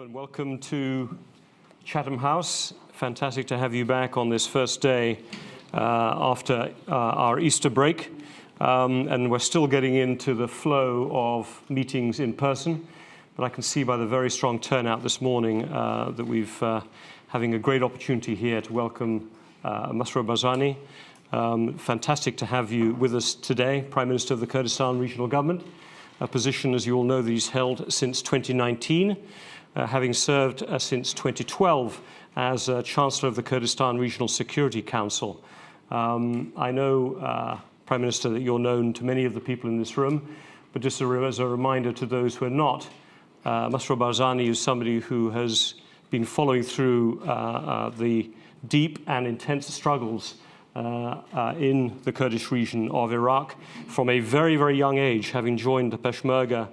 And welcome to Chatham House. Fantastic to have you back on this first day after our Easter break. And we're still getting into the flow of meetings in person. But I can see by the very strong turnout this morning that we've having a great opportunity here to welcome Masrour Barzani. Fantastic to have you with us today, Prime Minister of the Kurdistan Regional Government, a position, as you all know, that he's held since 2019. Having served since 2012 as Chancellor of the Kurdistan Regional Security Council. I know, Prime Minister, that you're known to many of the people in this room, but just as a reminder to those who are not, Masrour Barzani is somebody who has been following through the deep and intense struggles in the Kurdish region of Iraq from a very, very young age, having joined the Peshmerga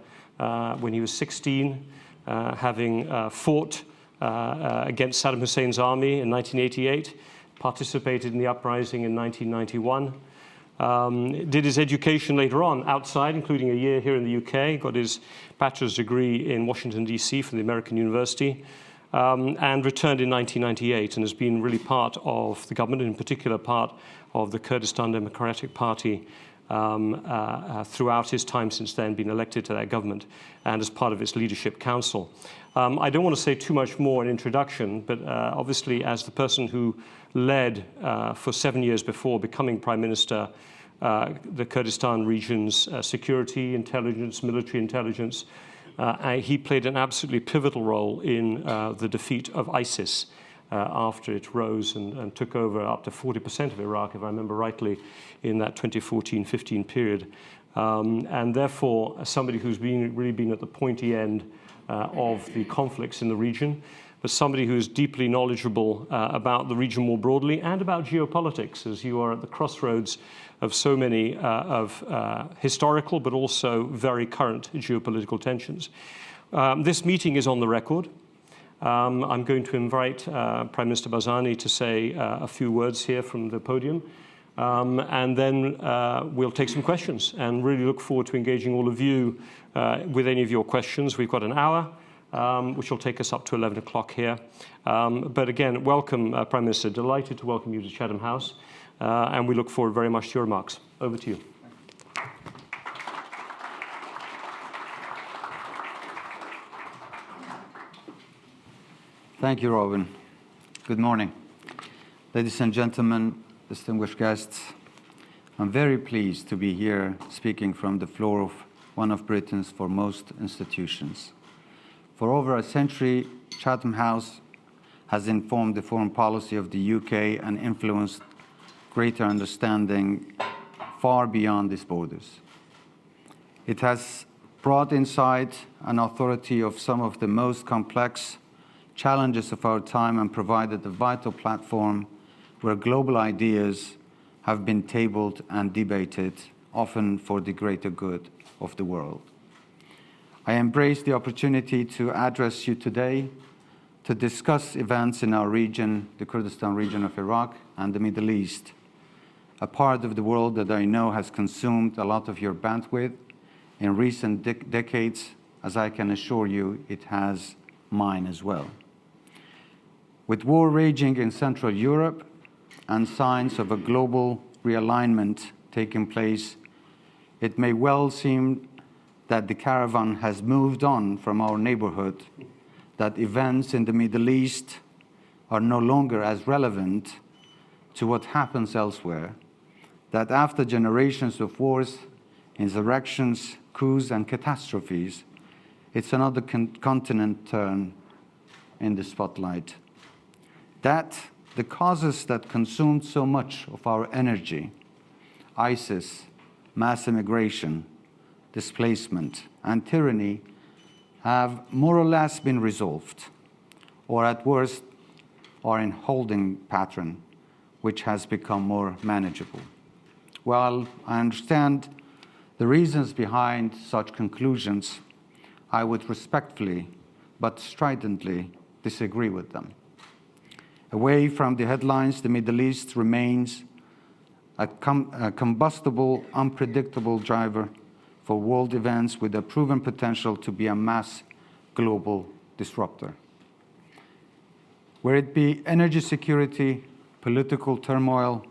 when he was 16, having fought against Saddam Hussein's army in 1988, participated in the uprising in 1991, did his education later on outside, including a year here in the UK, got his bachelor's degree in Washington, D.C. from the American University, and returned in 1998 and has been really part of the government, in particular part of the Kurdistan Democratic Party throughout his time since then, been elected to that government and as part of its leadership council. I don't want to say too much more in introduction, but obviously as the person who led for 7 years before becoming Prime Minister the Kurdistan region's security, intelligence, military intelligence, he played an absolutely pivotal role in the defeat of ISIS after it rose and took over up to 40% of Iraq, if I remember rightly, in that 2014-15 period. And therefore, somebody who's really been at the pointy end of the conflicts in the region, but somebody who is deeply knowledgeable about the region more broadly and about geopolitics, as you are at the crossroads of so many of historical but also very current geopolitical tensions. This meeting is on the record. I'm going to invite Prime Minister Barzani to say a few words here from the podium, and then we'll take some questions and really look forward to engaging all of you with any of your questions. We've got an hour, which will take us up to 11 o'clock here. But again, welcome, Prime Minister. Delighted to welcome you to Chatham House, and we look forward very much to your remarks. Over to you. Thank you, Robin. Good morning. Ladies and gentlemen, distinguished guests, I'm very pleased to be here speaking from the floor of one of Britain's foremost institutions. For over a century, Chatham House has informed the foreign policy of the UK and influenced greater understanding far beyond its borders. It has brought insight and authority of some of the most complex challenges of our time and provided a vital platform where global ideas have been tabled and debated, often for the greater good of the world. I embrace the opportunity to address you today to discuss events in our region, the Kurdistan region of Iraq and the Middle East, a part of the world that I know has consumed a lot of your bandwidth in recent decades, as I can assure you it has mine as well. With war raging in Central Europe and signs of a global realignment taking place, it may well seem that the caravan has moved on from our neighborhood, that events in the Middle East are no longer as relevant to what happens elsewhere, that after generations of wars, insurrections, coups, and catastrophes, it's another continent turn in the spotlight. That the causes that consumed so much of our energy, ISIS, mass immigration, displacement, and tyranny, have more or less been resolved, or at worst are in holding pattern, which has become more manageable. While I understand the reasons behind such conclusions, I would respectfully but stridently disagree with them. Away from the headlines, the Middle East remains a combustible, unpredictable driver for world events with a proven potential to be a mass global disruptor. Whether it be energy security, political turmoil,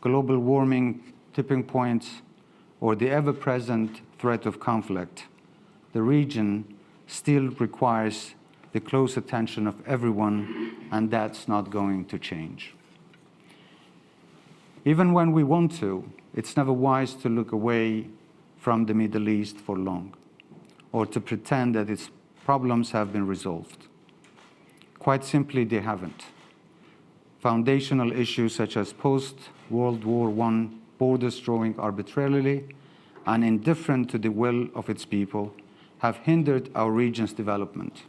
global warming tipping points, or the ever-present threat of conflict, the region still requires the close attention of everyone, and that's not going to change. Even when we want to, it's never wise to look away from the Middle East for long, or to pretend that its problems have been resolved. Quite simply, they haven't. Foundational issues such as post-World War I borders drawing arbitrarily and indifferent to the will of its people have hindered our region's development.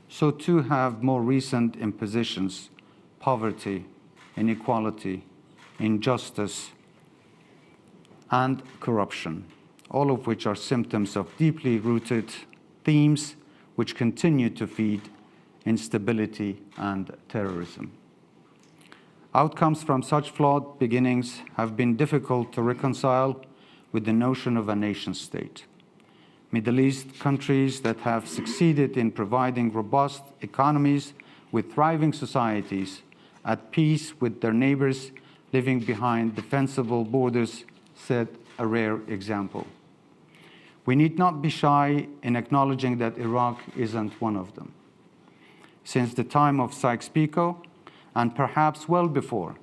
So too have more recent impositions, poverty, inequality, injustice, and corruption, all of which are symptoms of deeply rooted themes which continue to feed instability and terrorism. Outcomes from such flawed beginnings have been difficult to reconcile with the notion of a nation-state. Middle East countries that have succeeded in providing robust economies with thriving societies at peace with their neighbors living behind defensible borders set a rare example. We need not be shy in acknowledging that Iraq isn't one of them. Since the time of Sykes-Picot, and perhaps well before,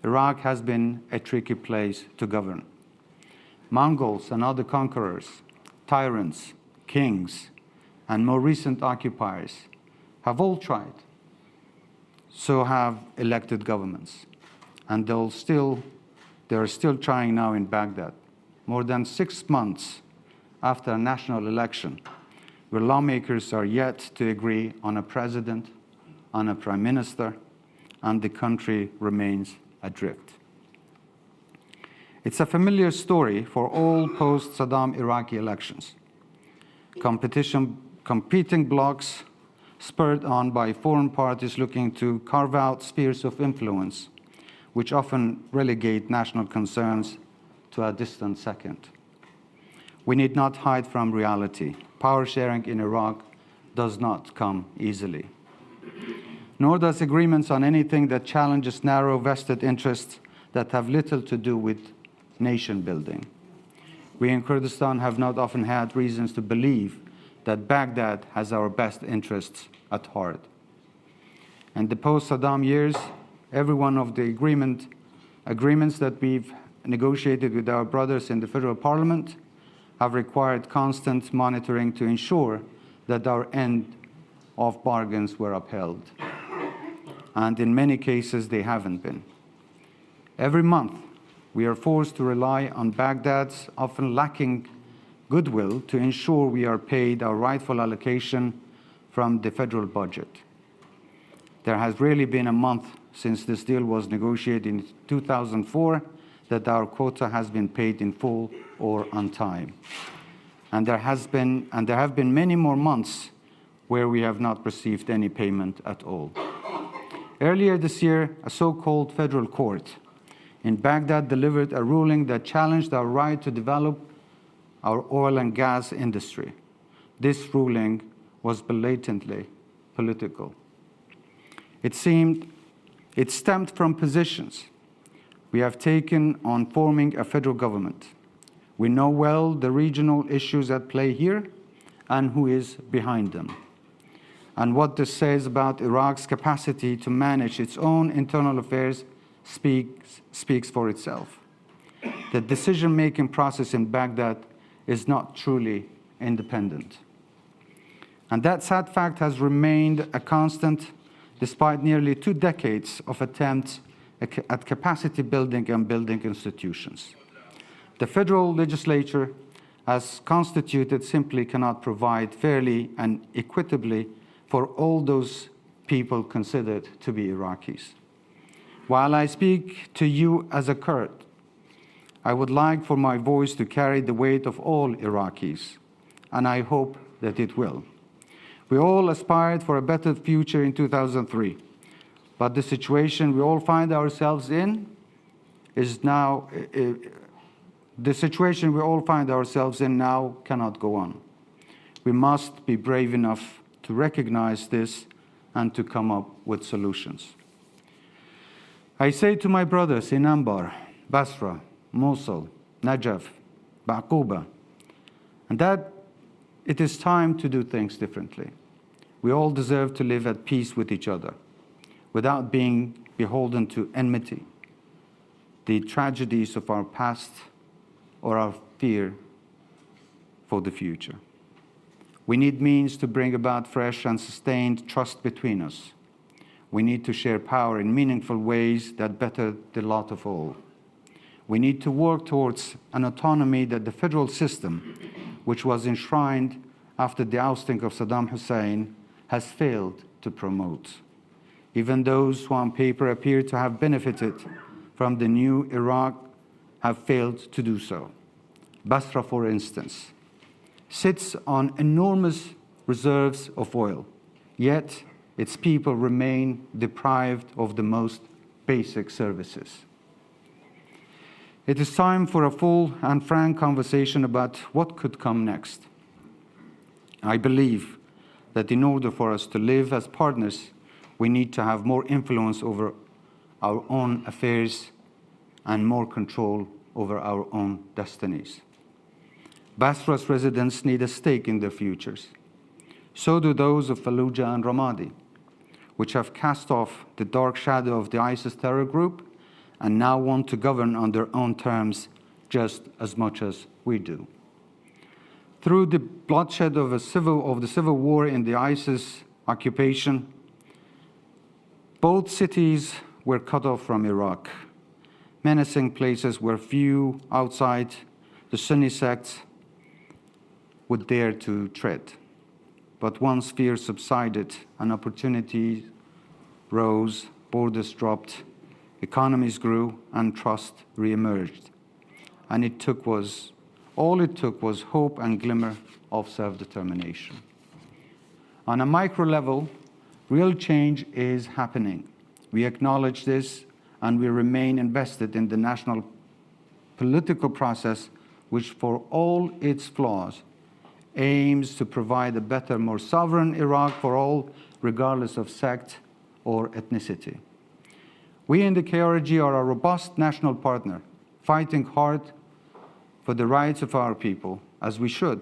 Iraq has been a tricky place to govern. Mongols and other conquerors, tyrants, kings, and more recent occupiers have all tried. So have elected governments. And they're still trying now in Baghdad, more than 6 months after a national election, where lawmakers are yet to agree on a president, on a prime minister, and the country remains adrift. It's a familiar story for all post-Saddam Iraqi elections. Competing blocs spurred on by foreign parties looking to carve out spheres of influence, which often relegate national concerns to a distant second. We need not hide from reality. Power sharing in Iraq does not come easily. Nor does agreements on anything that challenges narrow vested interests that have little to do with nation building. We in Kurdistan have not often had reasons to believe that Baghdad has our best interests at heart. In the post-Saddam years, every one of the agreements that we've negotiated with our brothers in the federal parliament have required constant monitoring to ensure that our end of bargains were upheld. And in many cases, they haven't been. Every month, we are forced to rely on Baghdad's often lacking goodwill to ensure we are paid our rightful allocation from the federal budget. There has rarely been a month since this deal was negotiated in 2004 that our quota has been paid in full or on time. And there have been many more months where we have not received any payment at all. Earlier this year, a so-called federal court in Baghdad delivered a ruling that challenged our right to develop our oil and gas industry. This ruling was blatantly political. It stemmed from positions we have taken on forming a federal government. We know well the regional issues at play here and who is behind them. And what this says about Iraq's capacity to manage its own internal affairs speaks for itself. The decision-making process in Baghdad is not truly independent. And that sad fact has remained a constant despite nearly 2 decades of attempts at capacity building and building institutions. The federal legislature, as constituted, simply cannot provide fairly and equitably for all those people considered to be Iraqis. While I speak to you as a Kurd, I would like for my voice to carry the weight of all Iraqis, and I hope that it will. We all aspired for a better future in 2003, but the situation we all find ourselves in now cannot go on. We must be brave enough to recognize this and to come up with solutions. I say to my brothers in Anbar, Basra, Mosul, Najaf, Ba'quba, and that it is time to do things differently. We all deserve to live at peace with each other without being beholden to enmity, the tragedies of our past, or our fear for the future. We need means to bring about fresh and sustained trust between us. We need to share power in meaningful ways that better the lot of all. We need to work towards an autonomy that the federal system, which was enshrined after the ousting of Saddam Hussein, has failed to promote. Even those who on paper appear to have benefited from the new Iraq have failed to do so. Basra, for instance, sits on enormous reserves of oil, yet its people remain deprived of the most basic services. It is time for a full and frank conversation about what could come next. I believe that in order for us to live as partners, we need to have more influence over our own affairs and more control over our own destinies. Basra's residents need a stake in their futures. So do those of Fallujah and Ramadi, which have cast off the dark shadow of the ISIS terror group and now want to govern on their own terms just as much as we do. Through the bloodshed of the civil war in the ISIS occupation, both cities were cut off from Iraq, menacing places where few outside the Sunni sects would dare to tread. But once fear subsided and opportunities rose, borders dropped, economies grew, and trust reemerged. And all it took was hope and glimmer of self-determination. On a micro level, real change is happening. We acknowledge this, and we remain invested in the national political process, which for all its flaws, aims to provide a better, more sovereign Iraq for all, regardless of sect or ethnicity. We in the KRG are a robust national partner, fighting hard for the rights of our people, as we should,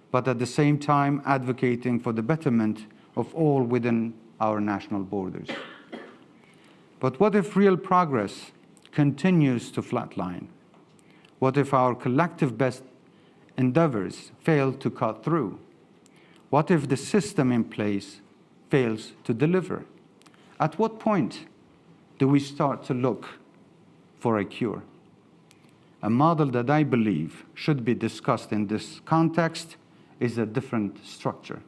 but at the same time advocating for the betterment of all within our national borders. But what if real progress continues to flatline? What if our collective best endeavors fail to cut through? What if the system in place fails to deliver? At what point do we start to look for a cure? A model that I believe should be discussed in this context is a different structure.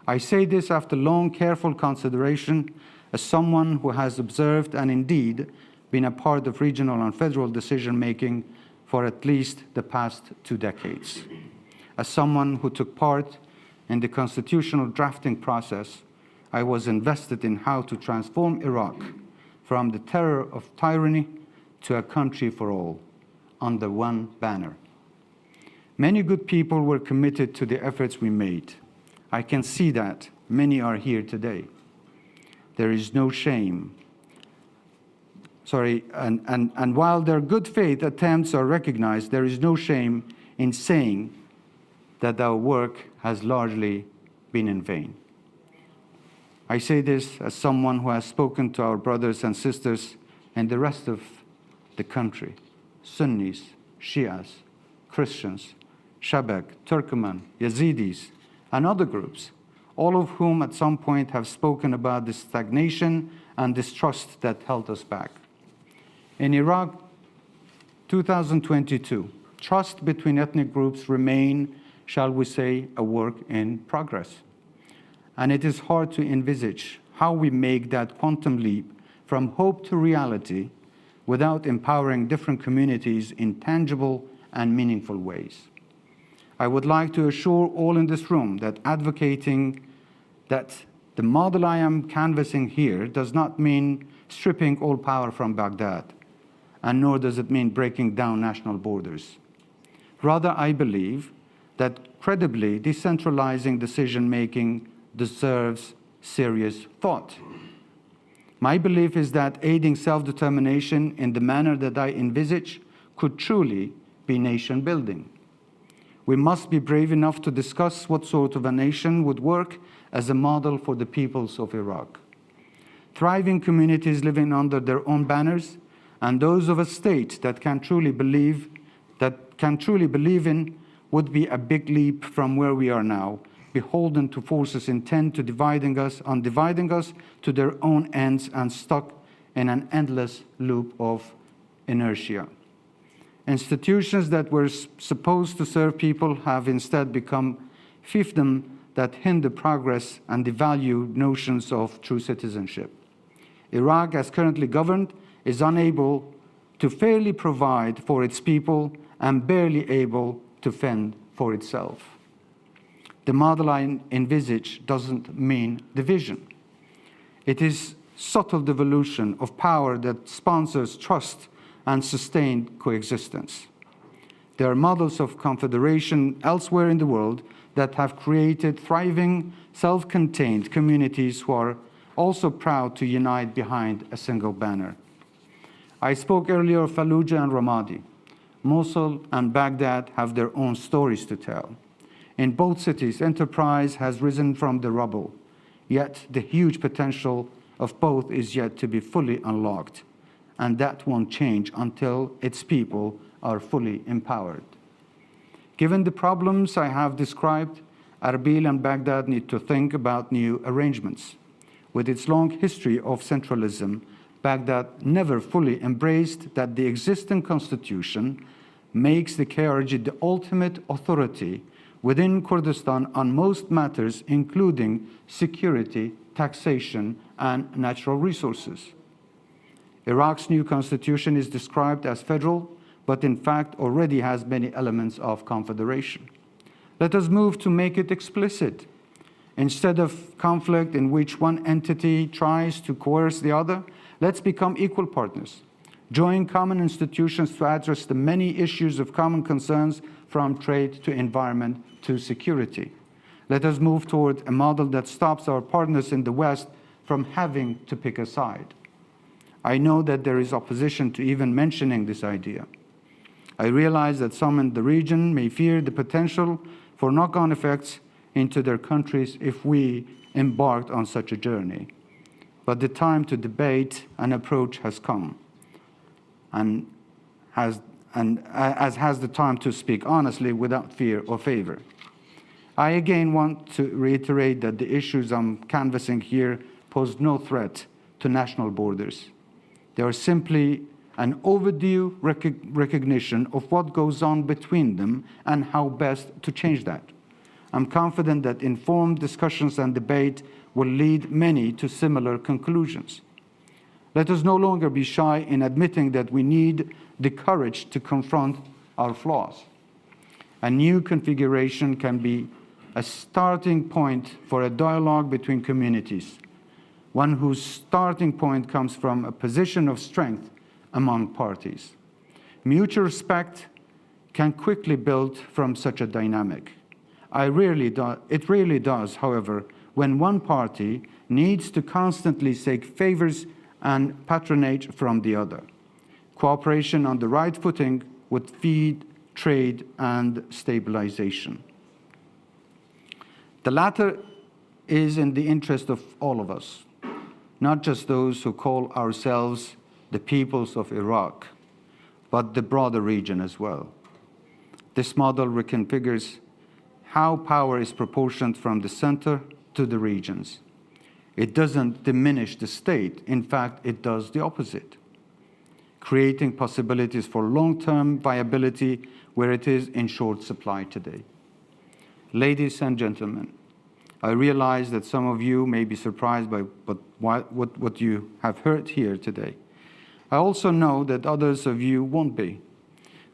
I say this after long, careful consideration as someone who has observed and indeed been a part of regional and federal decision-making for at least the past 2 decades. As someone who took part in the constitutional drafting process, I was invested in how to transform Iraq from the terror of tyranny to a country for all, under one banner. Many good people were committed to the efforts we made. I can see that many are here today. There is no shame. And while their good faith attempts are recognized, there is no shame in saying that our work has largely been in vain. I say this as someone who has spoken to our brothers and sisters in the rest of the country, Sunnis, Shias, Christians, Shabak, Turkoman, Yazidis, and other groups, all of whom at some point have spoken about the stagnation and distrust that held us back. In Iraq, 2022, trust between ethnic groups remain, shall we say, a work in progress. And it is hard to envisage how we make that quantum leap from hope to reality without empowering different communities in tangible and meaningful ways. I would like to assure all in this room that advocating that the model I am canvassing here does not mean stripping all power from Baghdad, and nor does it mean breaking down national borders. Rather, I believe that credibly decentralizing decision-making deserves serious thought. My belief is that aiding self-determination in the manner that I envisage could truly be nation-building. We must be brave enough to discuss what sort of a nation would work as a model for the peoples of Iraq. Thriving communities living under their own banners, and those of a state that can truly believe in would be a big leap from where we are now, beholden to forces intent to dividing us to their own ends and stuck in an endless loop of inertia. Institutions that were supposed to serve people have instead become fiefdom that hinder progress and devalue notions of true citizenship. Iraq, as currently governed, is unable to fairly provide for its people and barely able to fend for itself. The model I envisage doesn't mean division. It is subtle devolution of power that sponsors trust and sustained coexistence. There are models of confederation elsewhere in the world that have created thriving, self-contained communities who are also proud to unite behind a single banner. I spoke earlier of Fallujah and Ramadi. Mosul and Baghdad have their own stories to tell. In both cities, enterprise has risen from the rubble, yet the huge potential of both is yet to be fully unlocked, and that won't change until its people are fully empowered. Given the problems I have described, Erbil and Baghdad need to think about new arrangements. With its long history of centralism, Baghdad never fully embraced that the existing constitution makes the KRG the ultimate authority within Kurdistan on most matters, including security, taxation, and natural resources. Iraq's new constitution is described as federal, but in fact already has many elements of confederation. Let us move to make it explicit. Instead of conflict in which one entity tries to coerce the other, let's become equal partners. Join common institutions to address the many issues of common concerns, from trade to environment to security. Let us move toward a model that stops our partners in the West from having to pick a side. I know that there is opposition to even mentioning this idea. I realize that some in the region may fear the potential for knock-on effects into their countries if we embarked on such a journey. But the time to debate and approach has come, as has the time to speak honestly without fear or favor. I again want to reiterate that the issues I'm canvassing here pose no threat to national borders. They are simply an overdue recognition of what goes on between them and how best to change that. I'm confident that informed discussions and debate will lead many to similar conclusions. Let us no longer be shy in admitting that we need the courage to confront our flaws. A new configuration can be a starting point for a dialogue between communities, one whose starting point comes from a position of strength among parties. Mutual respect can quickly build from such a dynamic. It rarely does, however, when one party needs to constantly seek favors and patronage from the other. Cooperation on the right footing would feed trade and stabilization. The latter is in the interest of all of us, not just those who call ourselves the peoples of Iraq, but the broader region as well. This model reconfigures how power is proportioned from the center to the regions. It doesn't diminish the state. In fact, it does the opposite, creating possibilities for long-term viability where it is in short supply today. Ladies and gentlemen, I realize that some of you may be surprised by what you have heard here today. I also know that others of you won't be.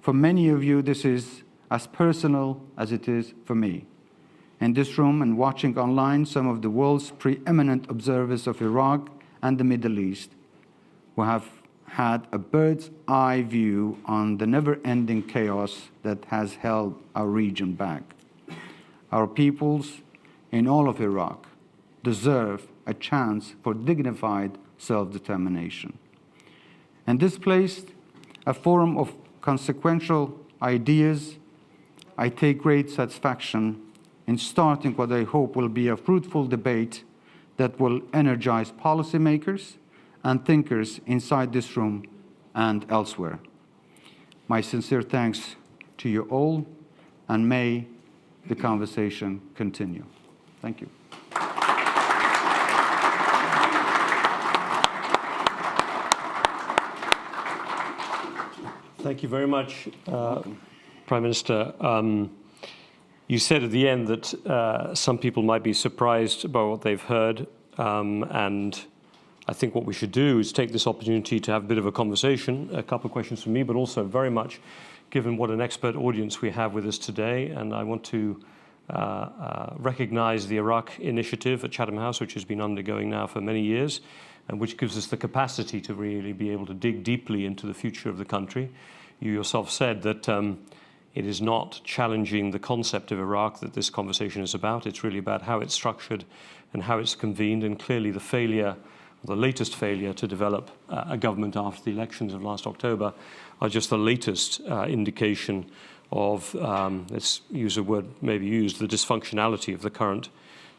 For many of you, this is as personal as it is for me. In this room and watching online, some of the world's preeminent observers of Iraq and the Middle East who have had a bird's eye view on the never-ending chaos that has held our region back. Our peoples in all of Iraq deserve a chance for dignified self-determination. In this place, a forum of consequential ideas, I take great satisfaction in starting what I hope will be a fruitful debate that will energize policymakers and thinkers inside this room and elsewhere. My sincere thanks to you all, and may the conversation continue. Thank you. Thank you very much, Prime Minister. You said at the end that some people might be surprised by what they've heard, and I think what we should do is take this opportunity to have a bit of a conversation, a couple of questions from me, but also very much given what an expert audience we have with us today. And I want to recognize the Iraq initiative at Chatham House, which has been undergoing now for many years, and which gives us the capacity to really be able to dig deeply into the future of the country. You yourself said that it is not challenging the concept of Iraq that this conversation is about. It's really about how it's structured and how it's convened, and clearly the failure, the latest failure to develop a government after the elections of last October are just the latest indication of, let's use a word maybe used, the dysfunctionality of the current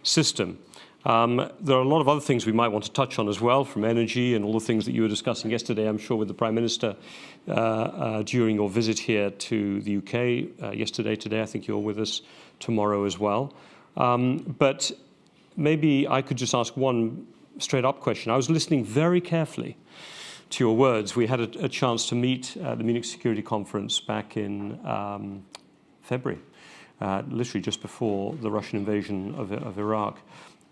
system. There are a lot of other things we might want to touch on as well, from energy and all the things that you were discussing yesterday, I'm sure, with the Prime Minister during your visit here to the UK yesterday. Today, I think you're with us tomorrow as well. But maybe I could just ask one straight-up question. I was listening very carefully to your words. We had a chance to meet at the Munich Security Conference back in February, literally just before the Russian invasion of Iraq.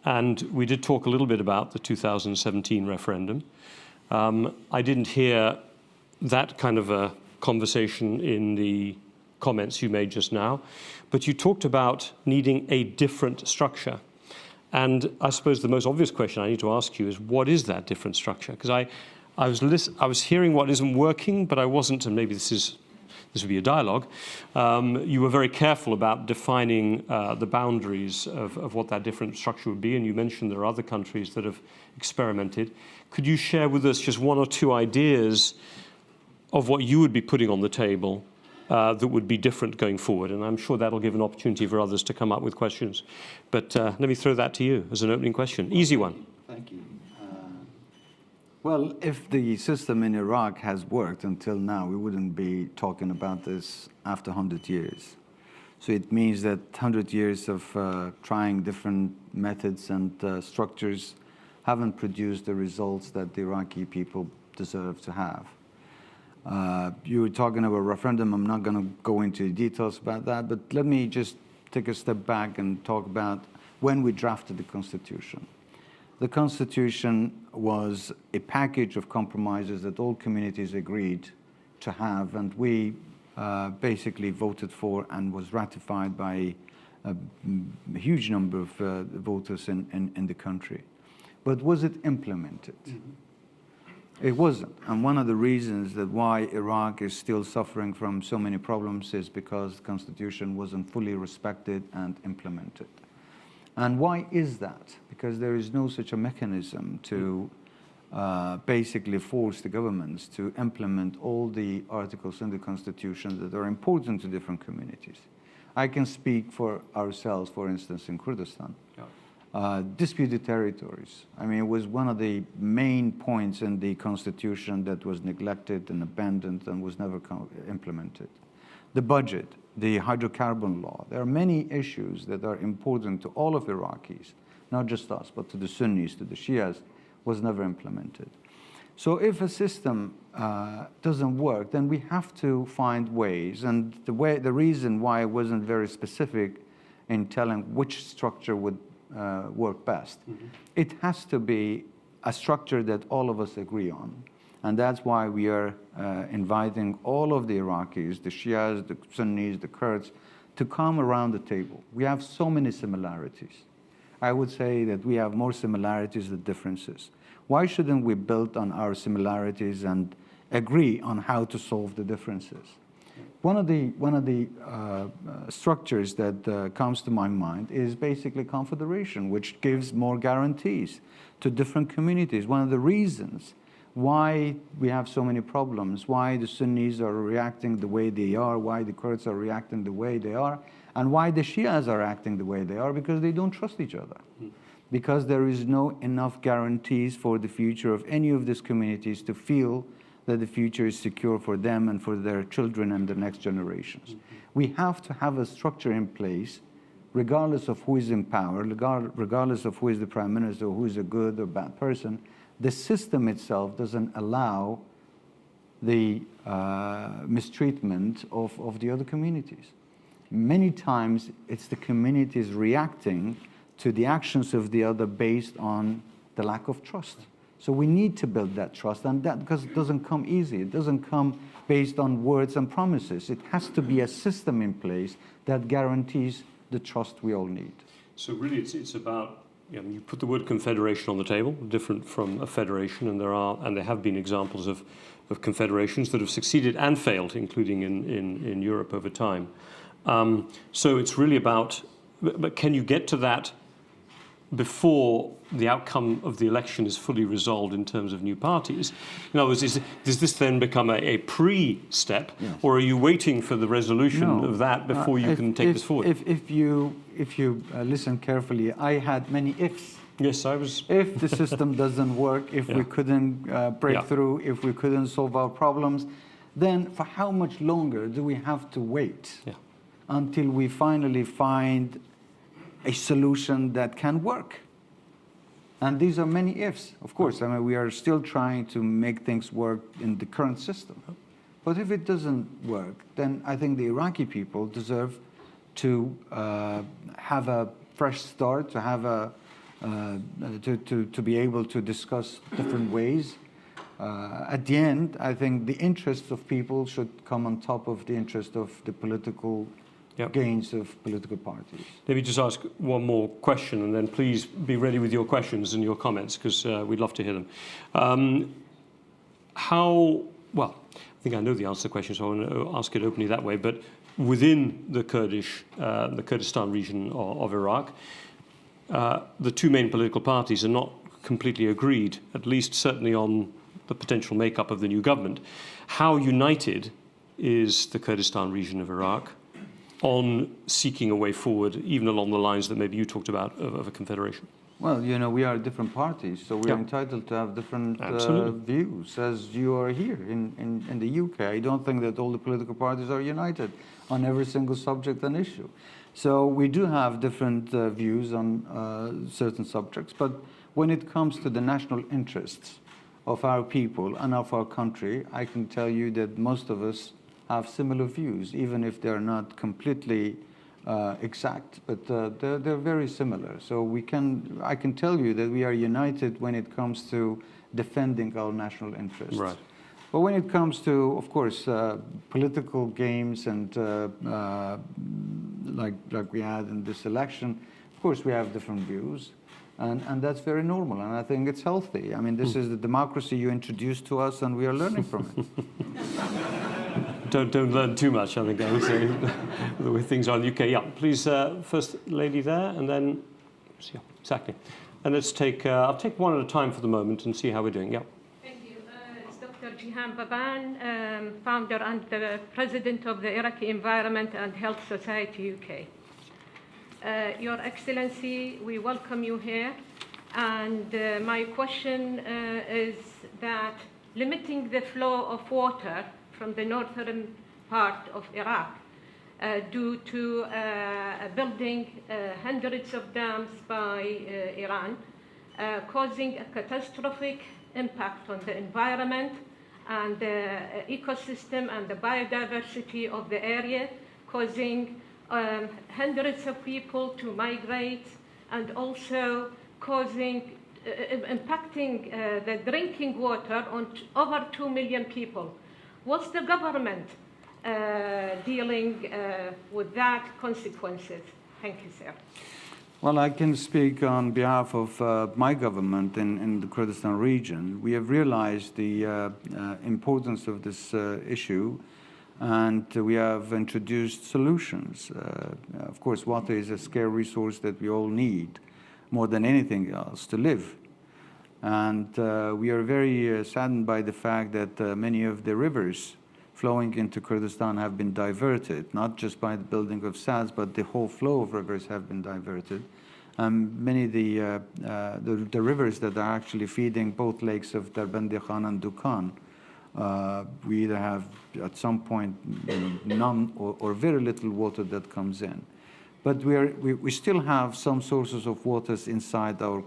And we did talk a little bit about the 2017 referendum. I didn't hear that kind of a conversation in the comments you made just now, but you talked about needing a different structure. And I suppose the most obvious question I need to ask you is, what is that different structure? Because I was hearing what isn't working, but I wasn't, and maybe this would be a dialogue. You were very careful about defining the boundaries of what that different structure would be, and you mentioned there are other countries that have experimented. Could you share with us just one or two ideas of what you would be putting on the table that would be different going forward? And I'm sure that'll give an opportunity for others to come up with questions. But let me throw that to you as an opening question. Easy one. Thank you. Well, if the system in Iraq has worked until now, we wouldn't be talking about this after 100 years. So it means that 100 years of trying different methods and structures haven't produced the results that the Iraqi people deserve to have. You were talking about referendum. I'm not going to go into details about that, but let me just take a step back and talk about when we drafted the Constitution. The Constitution was a package of compromises that all communities agreed to have, and we basically voted for and was ratified by a huge number of voters in the country. But was it implemented? Mm-hmm. It wasn't. And one of the reasons that why Iraq is still suffering from so many problems is because the Constitution wasn't fully respected and implemented. And why is that? Because there is no such a mechanism to basically force the governments to implement all the articles in the Constitution that are important to different communities. I can speak for ourselves, for instance, in Kurdistan. Yeah. Disputed territories. I mean, it was one of the main points in the Constitution that was neglected and abandoned and was never implemented. The budget, the hydrocarbon law. There are many issues that are important to all of Iraqis, not just us, but to the Sunnis, to the Shias, was never implemented. So if a system doesn't work, then we have to find ways. And the reason why I wasn't very specific in telling which structure would work best, it has to be a structure that all of us agree on. And that's why we are inviting all of the Iraqis, the Shias, the Sunnis, the Kurds, to come around the table. We have so many similarities. I would say that we have more similarities than differences. Why shouldn't we build on our similarities and agree on how to solve the differences? One of the structures that comes to my mind is basically confederation, which gives more guarantees to different communities. One of the reasons why we have so many problems, why the Sunnis are reacting the way they are, why the Kurds are reacting the way they are, and why the Shias are acting the way they are, because they don't trust each other. Because there is no enough guarantees for the future of any of these communities to feel that the future is secure for them and for their children and the next generations. We have to have a structure in place, regardless of who is in power, regardless of who is the prime minister, or who is a good or bad person. The system itself doesn't allow the mistreatment of the other communities. Many times, it's the communities reacting to the actions of the other based on the lack of trust. So we need to build that trust, and that because it doesn't come easy. It doesn't come based on words and promises. It has to be a system in place that guarantees the trust we all need. So really it's about, you put the word confederation on the table, different from a federation, and there have been examples of confederations that have succeeded and failed, including in Europe over time. So it's really about, but can you get to that before the outcome of the election is fully resolved in terms of new parties? In other words, does this then become a pre-step, yes, or are you waiting for the resolution of that before you can take this forward? If you listen carefully, I had many ifs. Yes, I was. If the system doesn't work, if we couldn't break through, if we couldn't solve our problems, then for how much longer do we have to wait until we finally find a solution that can work? And these are many ifs. Of course, I mean, we are still trying to make things work in the current system. But if it doesn't work, then I think the Iraqi people deserve to have a fresh start, to have to be able to discuss different ways. At the end, I think the interests of people should come on top of the interest of the political gains of political parties. Let me just ask one more question, and then please be ready with your questions and your comments, because we'd love to hear them. Well, I think I know the answer to the question, so I want to ask it openly that way, but within the Kurdistan region of Iraq, the two main political parties are not completely agreed, at least certainly on the potential makeup of the new government. How united is the Kurdistan region of Iraq on seeking a way forward, even along the lines that maybe you talked about of a confederation? Well, we are different parties, so we're entitled to have different views, as you are here in the UK. I don't think that all the political parties are united on every single subject and issue. So we do have different views on certain subjects, but when it comes to the national interests of our people and of our country, I can tell you that most of us have similar views, even if they're not completely exact, but they're very similar. So I can tell you that we are united when it comes to defending our national interests. Right. But when it comes to, of course, political games and like we had in this election, of course we have different views, and that's very normal, and I think it's healthy. I mean, this is the democracy you introduced to us, and we are learning from it. Don't learn too much, I think I would say, the way things are in the UK. Yeah, please, first lady there, and then, exactly. And let's take, I'll take one at a time for the moment and see how we're doing. Yeah. Thank you. It's Dr. Jihan Baban, founder and the president of the Iraqi Environment and Health Society UK. Your Excellency, we welcome you here. And my question is that limiting the flow of water from the northern part of Iraq due to building hundreds of dams by Iran, causing a catastrophic impact on the environment and the ecosystem and the biodiversity of the area, causing hundreds of people to migrate, and also impacting the drinking water on over 2 million people. What's the government dealing with that consequences? Thank you, sir. Well, I can speak on behalf of my government in the Kurdistan region. We have realized the importance of this issue, And we have introduced solutions. Of course, water is a scarce resource that we all need more than anything else to live. And we are very saddened by the fact that many of the rivers flowing into Kurdistan have been diverted, not just by the building of SADs, but the whole flow of rivers have been diverted. Many of the rivers that are actually feeding both lakes of Darbandi Khan and Dukan, we either have at some point none or very little water that comes in. But we still have some sources of waters inside our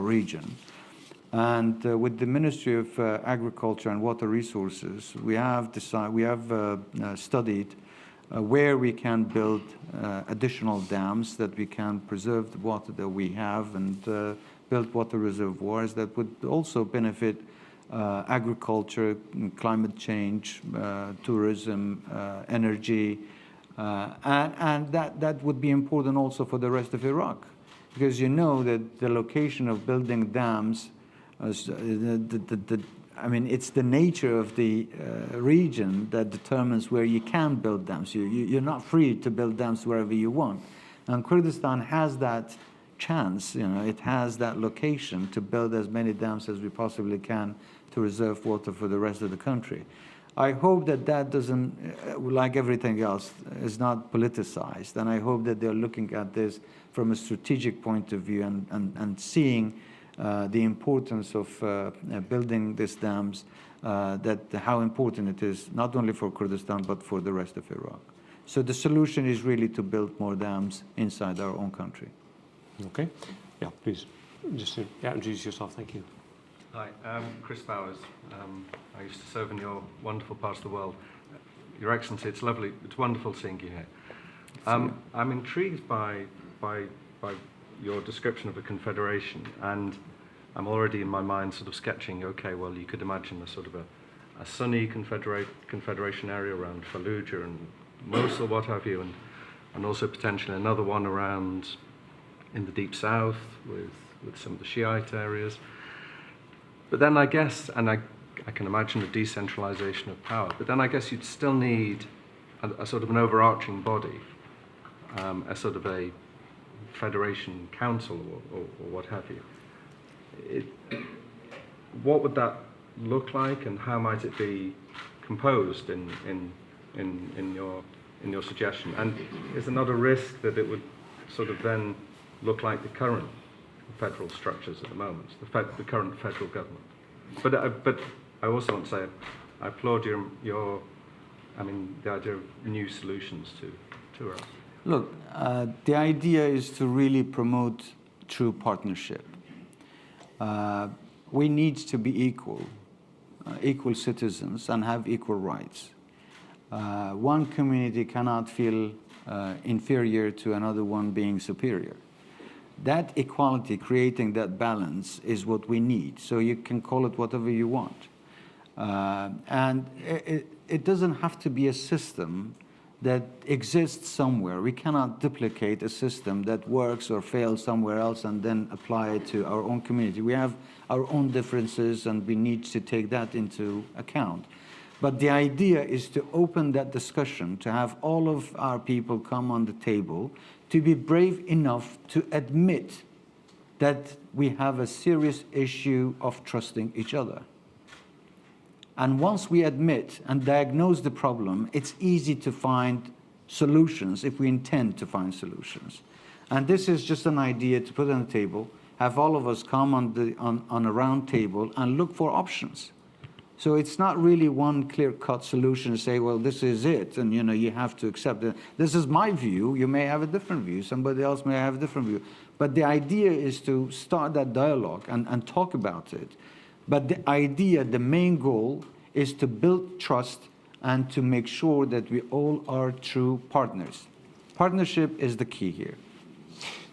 region. And with the Ministry of Agriculture and Water Resources, we have studied where we can build additional dams that we can preserve the water that we have and build water reservoirs that would also benefit agriculture, climate change, tourism, energy, and that would be important also for the rest of Iraq. Because you know that the location of building dams, I mean, it's the nature of the region that determines where you can build dams. You're not free to build dams wherever you want. And Kurdistan has that chance, it has that location to build as many dams as we possibly can to reserve water for the rest of the country. I hope that that doesn't, like everything else, is not politicized. And I hope that they're looking at this from a strategic point of view and seeing the importance of building these dams, how important it is, not only for Kurdistan, but for the rest of Iraq. So the solution is really to build more dams inside our own country. Okay. Yeah, please. Just introduce yourself. Thank you. Hi, Chris Bowers. I used to serve in your wonderful part of the world. Your Excellency, it's lovely, it's wonderful seeing you here. I'm intrigued by your description of a confederation, and I'm already in my mind sort of sketching, okay, well, you could imagine a sort of a Sunni confederation area around Fallujah and Mosul, what have you, and also potentially another one around in the deep south with some of the Shiite areas. But then I guess, and I can imagine a decentralization of power, but then I guess you'd still need a sort of an overarching body, a sort of a federation council or what have you. What would that look like, and how might it be composed in your suggestion? And is there not a risk that it would sort of then look like the current federal structures at the moment, the current federal government? But I also want to say I applaud the idea of new solutions to us. Look, the idea is to really promote true partnership. We need to be equal citizens and have equal rights. One community cannot feel inferior to another one being superior. That equality, creating that balance, is what we need. So you can call it whatever you want. And it doesn't have to be a system that exists somewhere. We cannot duplicate a system that works or fails somewhere else and then apply it to our own community. We have our own differences, and we need to take that into account. But the idea is to open that discussion, to have all of our people come on the table, to be brave enough to admit that we have a serious issue of trusting each other. And once we admit and diagnose the problem, it's easy to find solutions if we intend to find solutions. And this is just an idea to put on the table, have all of us come on a round table and look for options. So it's not really one clear-cut solution to say, well, this is it, and you have to accept it. This is my view. You may have a different view. Somebody else may have a different view. But the idea is to start that dialogue and talk about it. But the idea, the main goal, is to build trust and to make sure that we all are true partners. Partnership is the key here.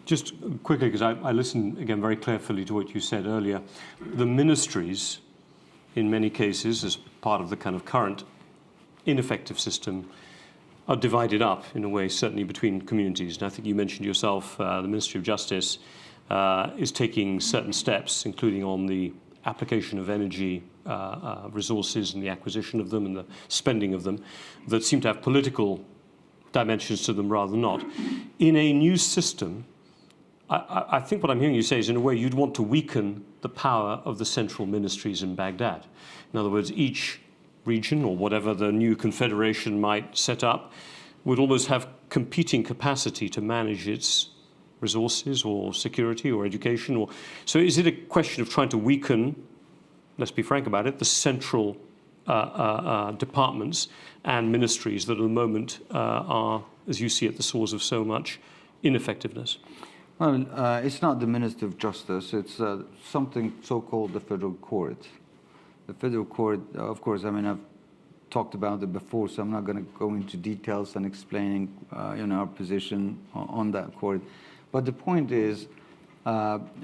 Just quickly, because I listened again very carefully to what you said earlier, the ministries, in many cases, as part of the kind of current ineffective system, are divided up in a way, certainly between communities. And I think you mentioned yourself, the Ministry of Justice is taking certain steps, including on the application of energy resources and the acquisition of them and the spending of them that seem to have political dimensions to them rather than not. In a new system, I think what I'm hearing you say is, in a way, you'd want to weaken the power of the central ministries in Baghdad. In other words, each region, or whatever the new confederation might set up, would almost have competing capacity to manage its resources or security or education. So is it a question of trying to weaken, let's be frank about it, the central departments and ministries that at the moment are, as you see it, the source of so much ineffectiveness? Well, it's not the Minister of Justice. It's something so-called the Federal Court. The Federal Court, of course, I mean, I've talked about it before, so I'm not going to go into details and explaining, our position on that court. But the point is,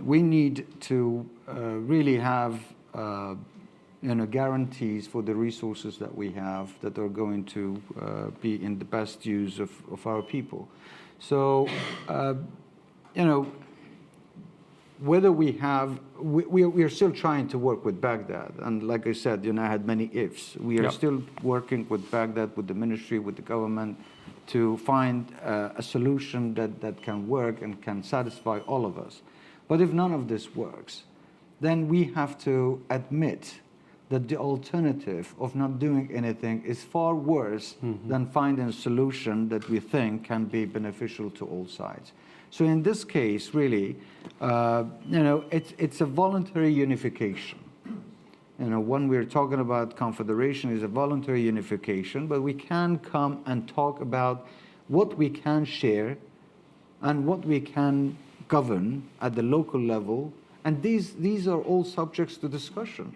we need to really have, guarantees for the resources that we have that are going to be in the best use of our people. So, whether we have, we are still trying to work with Baghdad. And like I said, I had many ifs. We are still working with Baghdad, with the ministry, with the government, to find a solution that can work and can satisfy all of us. But if none of this works, then we have to admit that the alternative of not doing anything is far worse than finding a solution that we think can be beneficial to all sides. So in this case, really, it's a voluntary unification. When we're talking about confederation, is a voluntary unification, but we can come and talk about what we can share and what we can govern at the local level, and these are all subjects to discussion.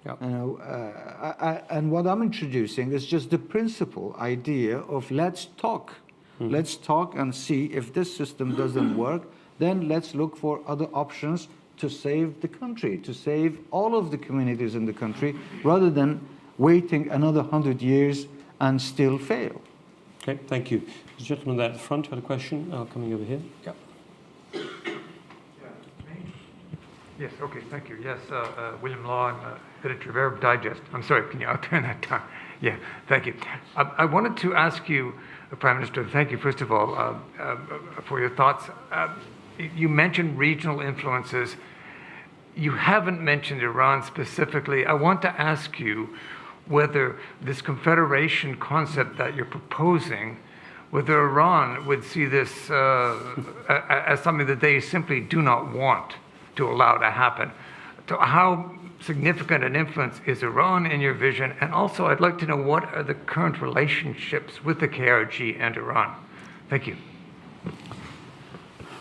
Yep. And what I'm introducing is just the principal idea of let's talk. Let's talk and see if this system doesn't work, then let's look for other options to save the country, to save all of the communities in the country, rather than waiting another 100 years and still fail. Okay, thank you. The gentleman there at the front had a question, coming over here. Yep. Yes, okay, thank you. Yes, William Law, I'm editor of Arab Digest. I'm sorry, I'll turn that down. Yeah, thank you. I wanted to ask you, Prime Minister, thank you, first of all, for your thoughts. You mentioned regional influences. You haven't mentioned Iran specifically. I want to ask you whether this confederation concept that you're proposing, whether Iran would see this as something that they simply do not want to allow to happen. So how significant an influence is Iran in your vision? And also, I'd like to know, what are the current relationships with the KRG and Iran? Thank you.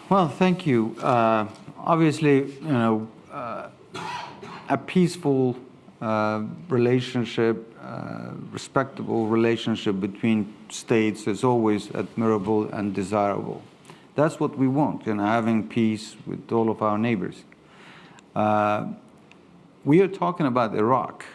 Well, thank you. Obviously, a peaceful relationship, respectable relationship between states is always admirable and desirable. That's what we want, having peace with all of our neighbors. We are talking about Iraq.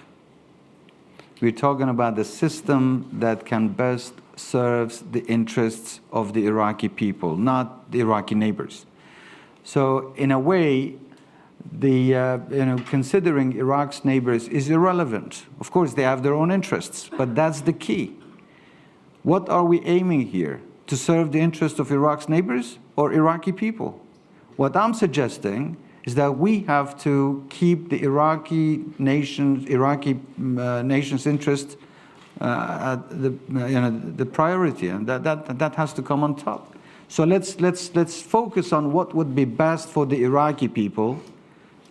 We're talking about the system that can best serve the interests of the Iraqi people, not the Iraqi neighbors. So in a way, considering Iraq's neighbors is irrelevant. Of course, they have their own interests, but that's the key. What are we aiming here? To serve the interests of Iraq's neighbors or Iraqi people? What I'm suggesting is that we have to keep the Iraqi nation's interest at the priority, and that has to come on top. So let's focus on what would be best for the Iraqi people,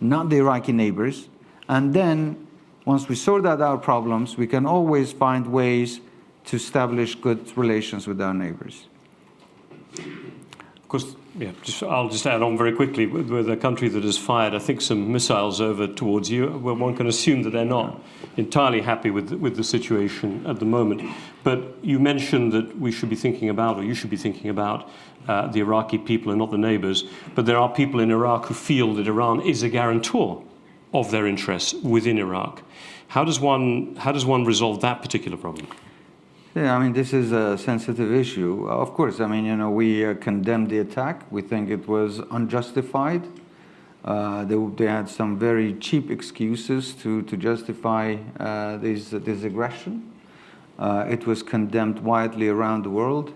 not the Iraqi neighbors, and then once we sort out our problems, we can always find ways to establish good relations with our neighbors. Of course, yeah, I'll just add on very quickly, with a country that has fired, I think, some missiles over towards you, well, one can assume that they're not entirely happy with the situation at the moment. But you mentioned that we should be thinking about, or you should be thinking about, the Iraqi people and not the neighbors. But there are people in Iraq who feel that Iran is a guarantor of their interests within Iraq. How does one resolve that particular problem? Yeah, I mean, this is a sensitive issue. Of course, I mean, we condemn the attack. We think it was unjustified. They had some very cheap excuses to justify this aggression. It was condemned widely around the world.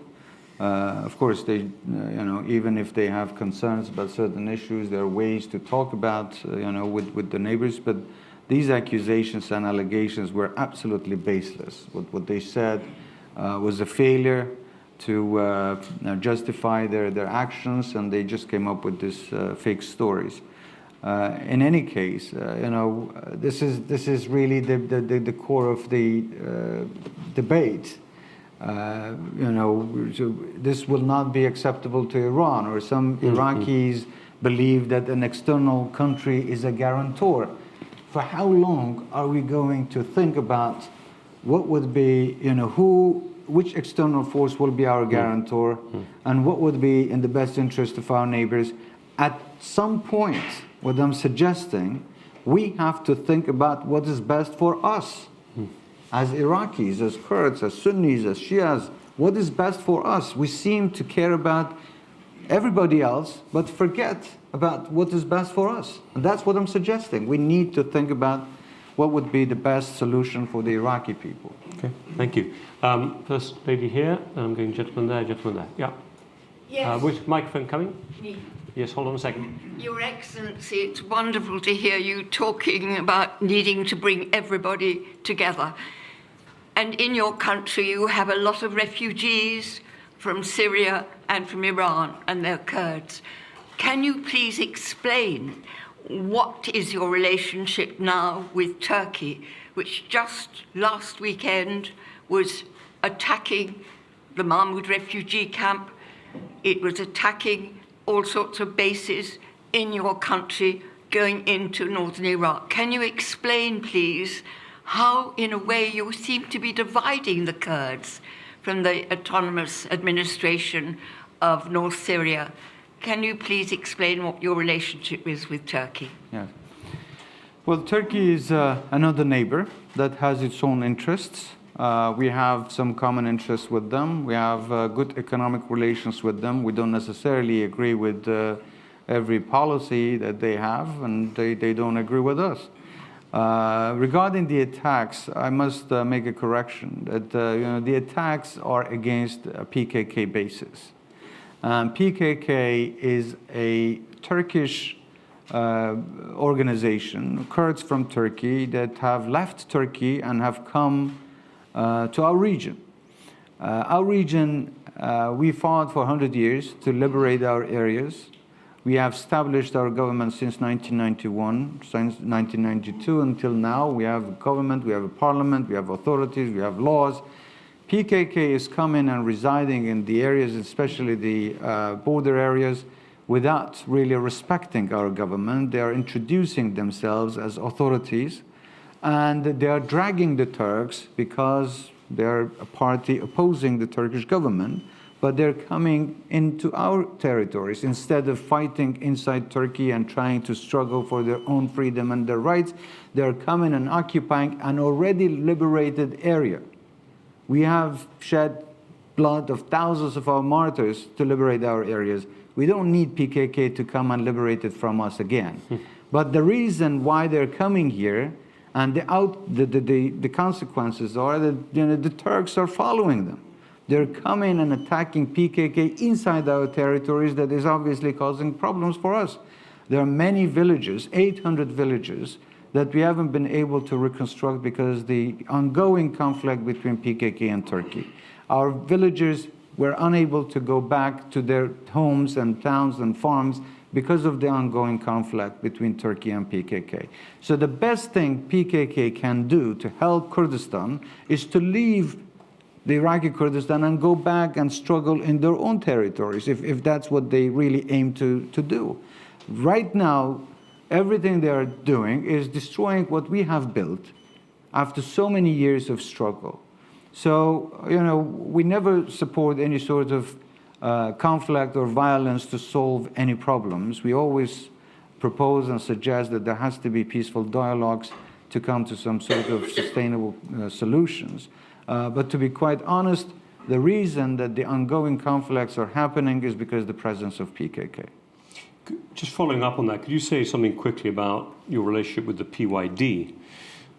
Of course, they, even if they have concerns about certain issues, there are ways to talk about, with the neighbors. But these accusations and allegations were absolutely baseless. What they said was a failure to justify their actions, and they just came up with these fake stories. In any case, this is really the core of the debate. This will not be acceptable to Iran, or some Iraqis believe that an external country is a guarantor. For how long are we going to think about what would be, which external force will be our guarantor, and what would be in the best interest of our neighbors? At some point, what I'm suggesting, we have to think about what is best for us. As Iraqis, as Kurds, as Sunnis, as Shias, what is best for us? We seem to care about everybody else, but forget about what is best for us. And that's what I'm suggesting. We need to think about what would be the best solution for the Iraqi people. Okay, thank you. First lady here, and I'm going gentleman there. Yeah. Yes. Which microphone coming? Me. Yes, hold on a second. Your Excellency, it's wonderful to hear you talking about needing to bring everybody together. And in your country, you have a lot of refugees from Syria and from Iran, and they're Kurds. Can you please explain what is your relationship now with Turkey, which just last weekend was attacking the Mahmud refugee camp? It was attacking all sorts of bases in your country going into northern Iraq. Can you explain, please, how, in a way, you seem to be dividing the Kurds from the autonomous administration of North Syria? Can you please explain what your relationship is with Turkey? Yes. Well, Turkey is another neighbor that has its own interests. We have some common interests with them. We have good economic relations with them. We don't necessarily agree with every policy that they have, and they don't agree with us. Regarding the attacks, I must make a correction that the attacks are against PKK bases. PKK is a Turkish organization, Kurds from Turkey that have left Turkey and have come to our region. We fought for 100 years to liberate our areas. We have established our government since 1991, since 1992 until now. We have a government, we have a parliament, we have authorities, we have laws. PKK is coming and residing in the areas, especially the border areas, without really respecting our government. They are introducing themselves as authorities, and they are dragging the Turks because they're a party opposing the Turkish government, but they're coming into our territories. Instead of fighting inside Turkey and trying to struggle for their own freedom and their rights, they're coming and occupying an already liberated area. We have shed blood of thousands of our martyrs to liberate our areas. We don't need PKK to come and liberate it from us again. But the reason why they're coming here and the consequences are that the Turks are following them. They're coming and attacking PKK inside our territories. That is obviously causing problems for us. There are many villages, 800 villages, that we haven't been able to reconstruct because the ongoing conflict between PKK and Turkey. Our villagers were unable to go back to their homes and towns and farms because of the ongoing conflict between Turkey and PKK. So the best thing PKK can do to help Kurdistan is to leave the Iraqi Kurdistan and go back and struggle in their own territories, if that's what they really aim to do. Right now, everything they are doing is destroying what we have built after so many years of struggle. So, we never support any sort of conflict or violence to solve any problems. We always propose and suggest that there has to be peaceful dialogues to come to some sort of sustainable solutions. But to be quite honest, the reason that the ongoing conflicts are happening is because of the presence of PKK. Just following up on that, could you say something quickly about your relationship with the PYD,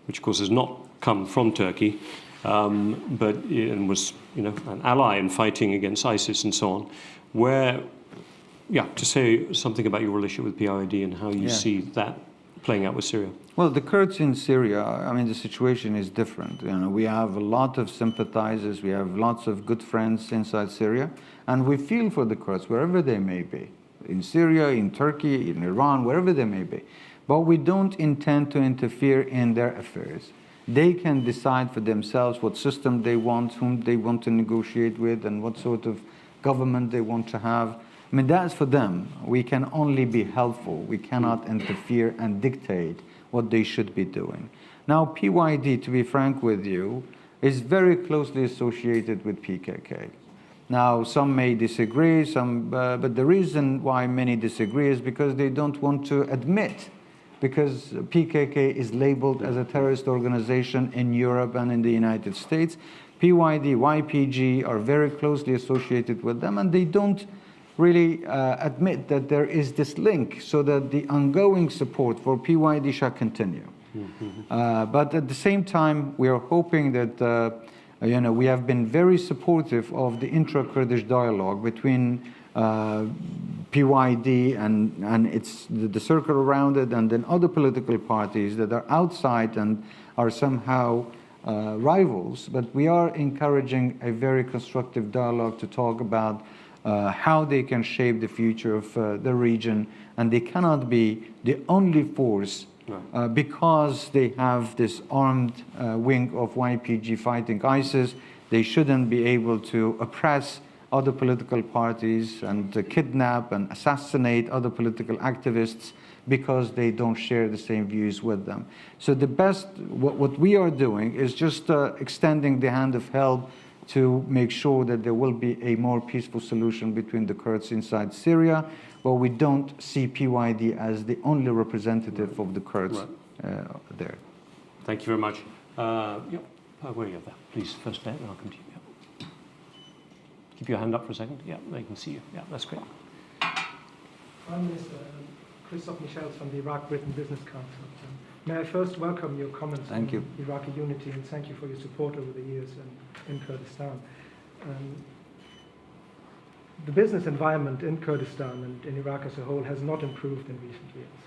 which of course has not come from Turkey, but and was, you know, an ally in fighting against ISIS and so on. To say something about your relationship with PYD and how you see that playing out with Syria. Well, the Kurds in Syria, I mean, the situation is different. You know, we have a lot of sympathizers, we have lots of good friends inside Syria, and we feel for the Kurds wherever they may be, in Syria, in Turkey, in Iran, wherever they may be. But we don't intend to interfere in their affairs. They can decide for themselves what system they want, whom they want to negotiate with, and what sort of government they want to have. I mean, that's for them. We can only be helpful. We cannot interfere and dictate what they should be doing. Now, PYD, to be frank with you, is very closely associated with PKK. Now, some may disagree, but the reason why many disagree is because they don't want to admit, because PKK is labeled as a terrorist organization in Europe and in the United States. PYD, YPG are very closely associated with them, and they don't really admit that there is this link, so that the ongoing support for PYD shall continue. But at the same time, we are hoping that we have been very supportive of the intra-Kurdish dialogue between PYD and it's the circle around it, and then other political parties that are outside and are somehow rivals. But we are encouraging a very constructive dialogue to talk about how they can shape the future of the region, and they cannot be the only force because they have this armed wing of YPG fighting ISIS. They shouldn't be able to oppress other political parties and kidnap and assassinate other political activists because they don't share the same views with them. So what we are doing is just extending the hand of help to make sure that there will be a more peaceful solution between the Kurds inside Syria, but we don't see PYD as the only representative of the Kurds there. Thank you very much. Where are you there? Please, first name, and I'll come to you. Yeah. Keep your hand up for a second. Yeah, they can see you. Yeah, that's great. Prime Minister, Christophe Michels from the Iraq-Britain Business Council. May I first welcome your comments on Iraqi unity, and thank you for your support over the years in Kurdistan. The business environment in Kurdistan and in Iraq as a whole has not improved in recent years.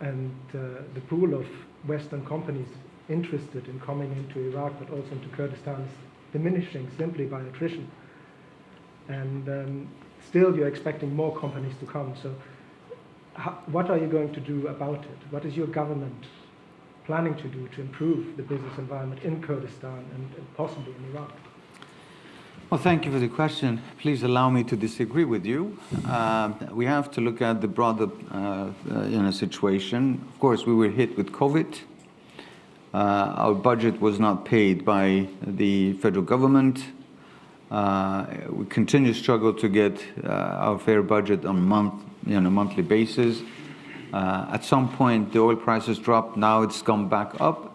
And the pool of Western companies interested in coming into Iraq, but also into Kurdistan, is diminishing simply by attrition. And still you're expecting more companies to come. So what are you going to do about it? What is your government planning to do to improve the business environment in Kurdistan and possibly in Iraq? Well, thank you for the question. Please allow me to disagree with you. We have to look at the broader situation. Of course, we were hit with COVID. Our budget was not paid by the federal government. We continue to struggle to get our fair budget on monthly basis. At some point, the oil prices dropped. Now it's come back up.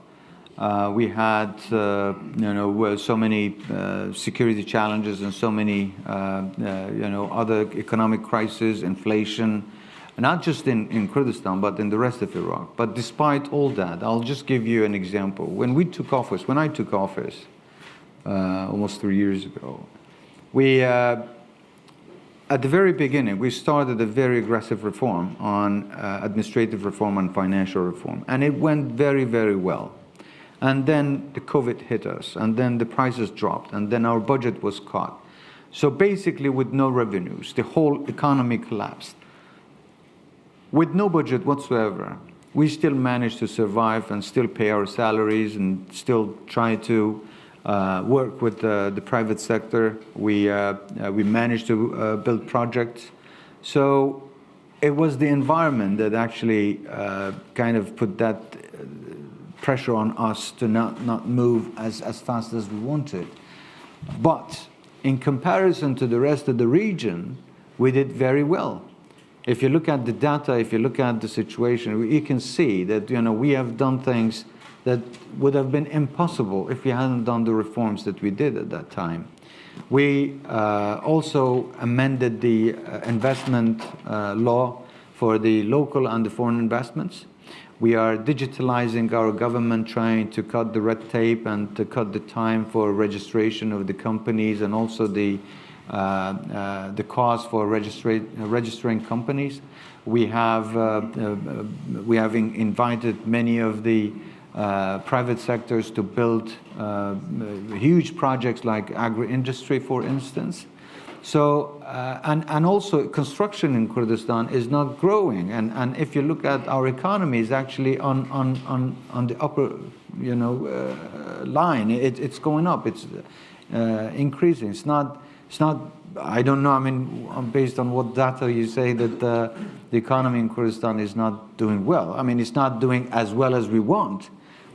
We had, so many security challenges and so many, other economic crises, inflation, not just in Kurdistan, but in the rest of Iraq. But despite all that, I'll just give you an example. When I took office almost 3 years ago, at the very beginning, we started a very aggressive reform on administrative reform and financial reform, and it went very, very well. And then the COVID hit us, and then the prices dropped, and then our budget was cut. So basically, with no revenues, the whole economy collapsed. With no budget whatsoever, we still managed to survive and still pay our salaries and still try to work with the private sector. We managed to build projects. So it was the environment that actually kind of put that pressure on us to not move as fast as we wanted. But in comparison to the rest of the region, we did very well. If you look at the data, if you look at the situation, you can see that we have done things that would have been impossible if we hadn't done the reforms that we did at that time. We also amended the investment law for the local and the foreign investments. We are digitalizing our government, trying to cut the red tape and to cut the time for registration of the companies, and also the cost for registering companies. We have invited many of the private sectors to build huge projects like agri-industry, for instance. So, and also construction in Kurdistan is not growing. And if you look at our economy, is actually on the upper, line. It's going up. It's increasing. It's not. I don't know. I mean, based on what data you say that the economy in Kurdistan is not doing well. I mean, it's not doing as well as we want.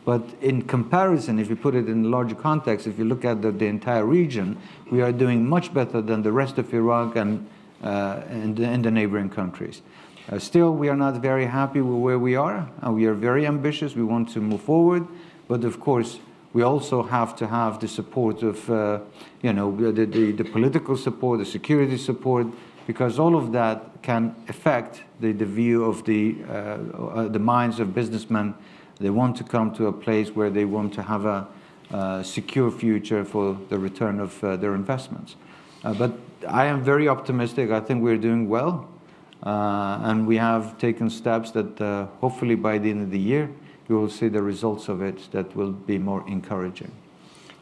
But in comparison, if you put it in a larger context, if you look at the entire region, we are doing much better than the rest of Iraq and in the neighboring countries. Still, we are not very happy with where we are. We are very ambitious. We want to move forward. But of course, we also have to have the support of, the political support, the security support, because all of that can affect the view of the minds of businessmen. They want to come to a place where they want to have a secure future for the return of their investments. But I am very optimistic. I think we're doing well. And we have taken steps that hopefully by the end of the year, you will see the results of it that will be more encouraging.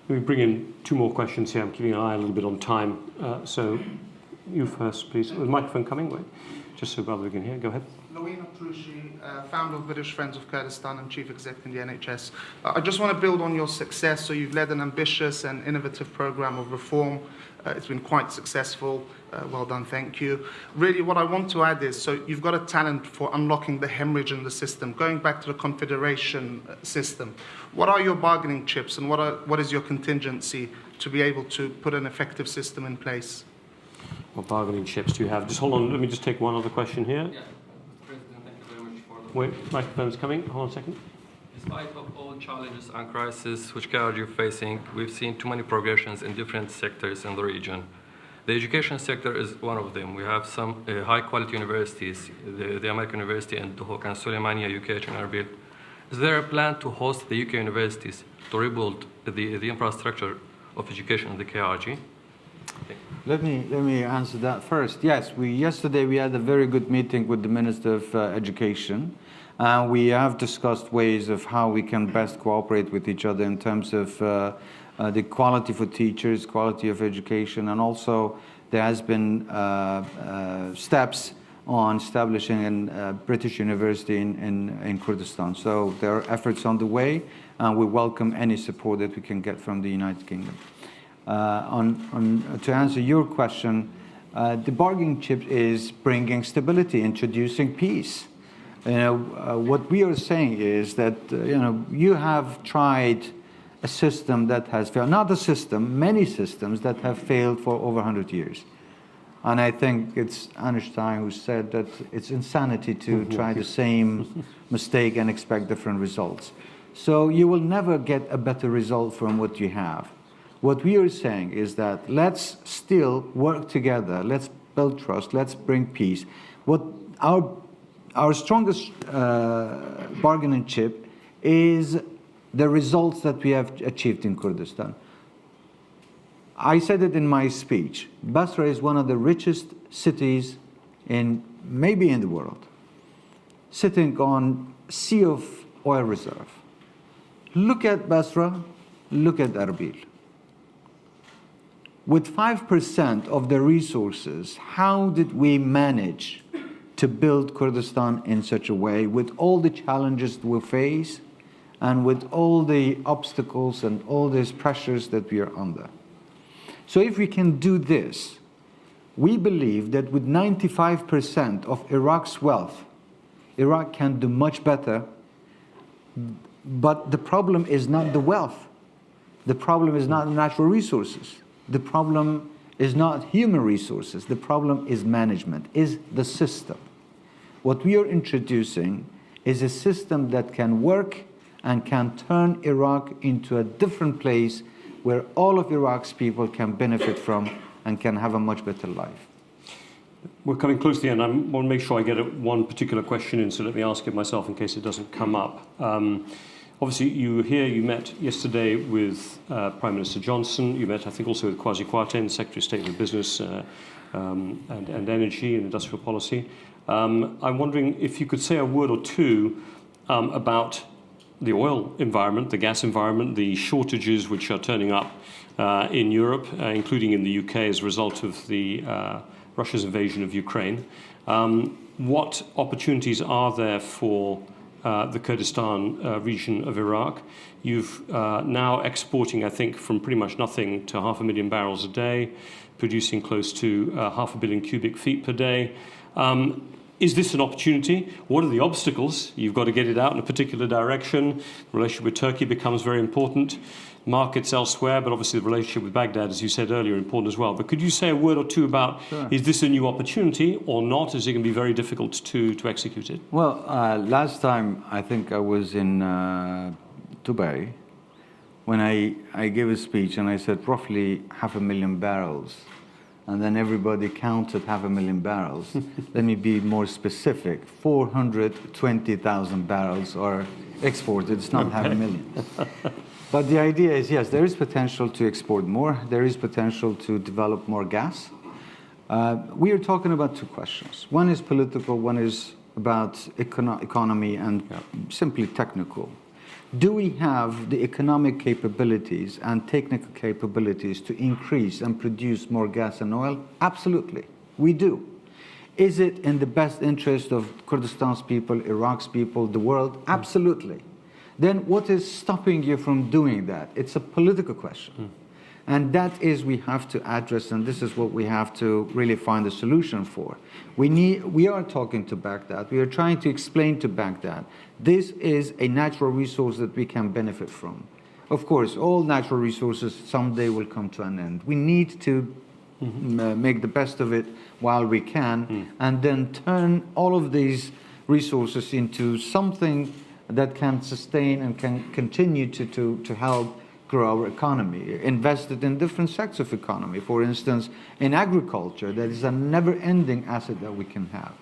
Let me bring in two more questions here. I'm keeping an eye a little bit on time. So you first, please. The microphone coming, wait, just so brother can hear. Go ahead. Louina Trushi, founder of British Friends of Kurdistan and chief executive in the NHS. I just want to build on your success. So you've led an ambitious and innovative program of reform. It's been quite successful. Well done, thank you. Really, what I want to add is, so you've got a talent for unlocking the hemorrhage in the system. Going back to the confederation system, what are your bargaining chips and what is your contingency to be able to put an effective system in place? What bargaining chips do you have? Just hold on, let me just take one other question here. Yeah. President, thank you very much for the... Wait, microphone's coming. Hold on a second. Despite of all challenges and crises which KRG are facing, we've seen too many progressions in different sectors in the region. The education sector is one of them. We have some high-quality universities, the American University in Duhok and Suleimania, UK, and Erbil. Is there a plan to host the UK universities to rebuild the infrastructure of education in the KRG? Let me answer that first. Yes, yesterday we had a very good meeting with the Minister of Education. We have discussed ways of how we can best cooperate with each other in terms of the quality for teachers, quality of education, and also there has been steps on establishing a British university in Kurdistan. So there are efforts on the way, and we welcome any support that we can get from the United Kingdom. To answer your question, the bargaining chip is bringing stability, introducing peace. What we are saying is that you have tried a system that has failed. Not a system, many systems that have failed for over 100 years. And I think it's Einstein who said that it's insanity to try the same mistake and expect different results. So you will never get a better result from what you have. What we are saying is that let's still work together, let's build trust, let's bring peace. What our strongest bargaining chip is the results that we have achieved in Kurdistan. I said it in my speech. Basra is one of the richest cities maybe in the world, sitting on a sea of oil reserve. Look at Basra, look at Erbil. With 5% of the resources, how did we manage to build Kurdistan in such a way with all the challenges we face and with all the obstacles and all these pressures that we are under? So if we can do this, we believe that with 95% of Iraq's wealth, Iraq can do much better. But the problem is not the wealth. The problem is not natural resources. The problem is not human resources. The problem is management, is the system. What we are introducing is a system that can work and can turn Iraq into a different place where all of Iraq's people can benefit from and can have a much better life. We're coming close to the end. I want to make sure I get one particular question in, so let me ask it myself in case it doesn't come up. Obviously, you were here, you met yesterday with Prime Minister Johnson. You met, I think, also with Kwasi Kwarteng, Secretary of State for Business and Energy and Industrial Policy. I'm wondering if you could say a word or two about the oil environment, the gas environment, the shortages which are turning up in Europe, including in the UK as a result of the Russia's invasion of Ukraine. What opportunities are there for the Kurdistan region of Iraq? You've now exporting, I think, from pretty much nothing to 500,000 barrels a day, producing close to 500 million cubic feet per day. Is this an opportunity? What are the obstacles? You've got to get it out in a particular direction. The relationship with Turkey becomes very important. Markets elsewhere, but obviously the relationship with Baghdad, as you said earlier, important as well. But could you say a word or two about, sure, is this a new opportunity or not? Is it going to be very difficult to execute it? Well, last time I think I was in Dubai when I gave a speech and I said roughly 500,000 barrels. And then everybody counted 500,000 barrels. Let me be more specific. 420,000 barrels are exported. It's not 500,000. But the idea is, yes, there is potential to export more. There is potential to develop more gas. We are talking about two questions. One is political, one is about economy and simply technical. Do we have the economic capabilities and technical capabilities to increase and produce more gas and oil? Absolutely, we do. Is it in the best interest of Kurdistan's people, Iraq's people, the world? Absolutely. Then what is stopping you from doing that? It's a political question. And that is we have to address, and this is what we have to really find a solution for. We are talking to Baghdad. We are trying to explain to Baghdad, this is a natural resource that we can benefit from. Of course, all natural resources someday will come to an end. We need to make the best of it while we can, and then turn all of these resources into something that can sustain and can continue to help grow our economy, invested in different sectors of economy. For instance, in agriculture, that is a never-ending asset that we can have.